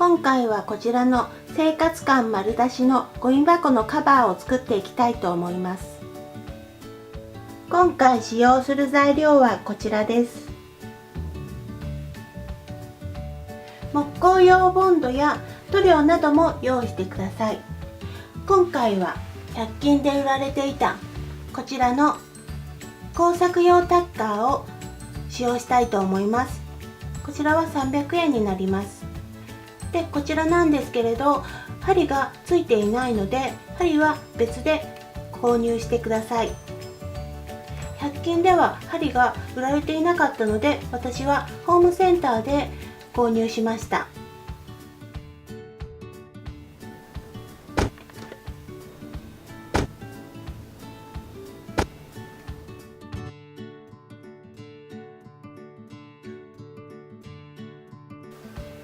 今回はこちらの生活感丸出しのゴミ箱のカバーを作っていきたいと思います。今回使用する材料はこちらです。木工用ボンドや塗料なども用意してください。今回は100均で売られていたこちらの工作用タッカーを使用したいと思います。こちらは300円になります。で、こちらなんですけれど、針がついていないので、針は別で購入してください。100均では針が売られていなかったので、私はホームセンターで購入しました。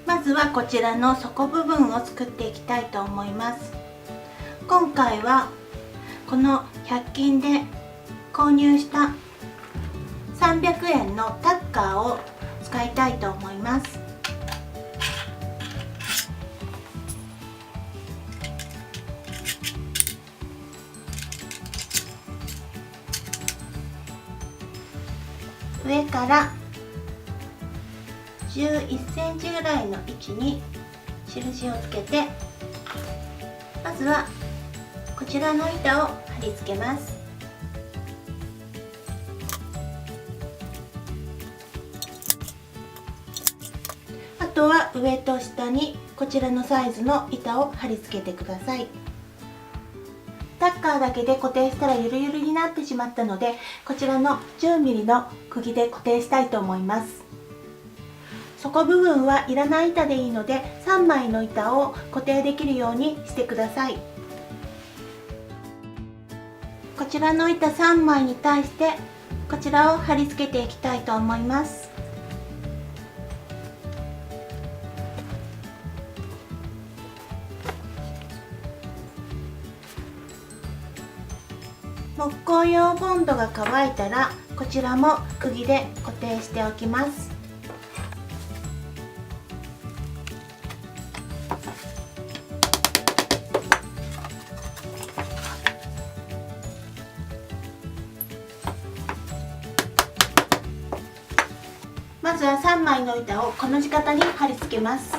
まずはこちらの底部分を作っていきたいと思います。今回はこの100均で購入した300円のタッカーを使いたいと思います。上から11センチぐらいの位置に印をつけて、まずはこちらの板を貼り付けます。あとは上と下にこちらのサイズの板を貼り付けてください。タッカーだけで固定したらゆるゆるになってしまったので、こちらの 10mm の釘で固定したいと思います。底部分はいらない板でいいので、3枚の板を固定できるようにしてください。こちらの板3枚に対してこちらを貼り付けていきたいと思います。木工用ボンドが乾いたら、こちらも釘で固定しておきます。まずは3枚の板をこの字型に貼り付けます。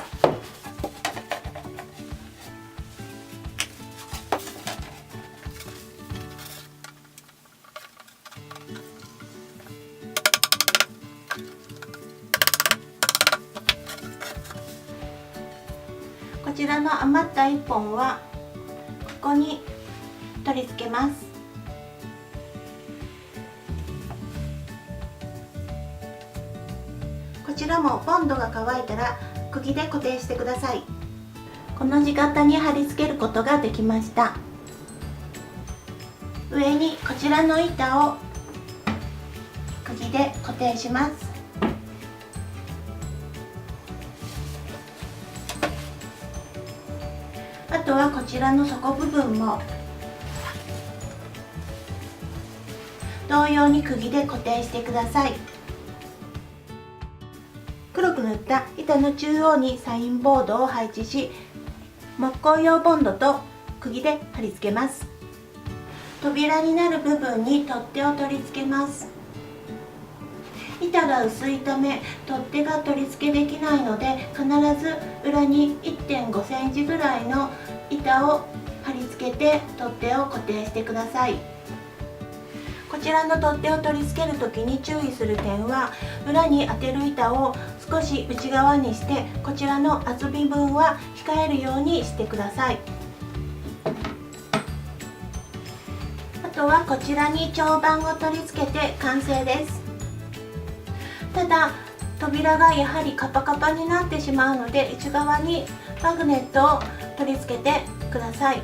こちらの余った1本はここに取り付けます。こちらもボンドが乾いたら釘で固定してください。この字型に貼り付けることができました。上にこちらの板を釘で固定します。あとはこちらの底部分も同様に釘で固定してください。黒く塗った板の中央にサインボードを配置し、木工用ボンドと釘で貼り付けます。扉になる部分に取っ手を取り付けます。板が薄いため取っ手が取り付けできないので、必ず裏に 1.5 センチぐらいの板を貼り付けて取っ手を固定してください。こちらの取っ手を取り付けるときに注意する点は、裏に当てる板を少し内側にして、こちらの厚み分は控えるようにしてください。あとはこちらに長板を取り付けて完成です。ただ扉がやはりカパカパになってしまうので、内側にマグネットを取り付けてください。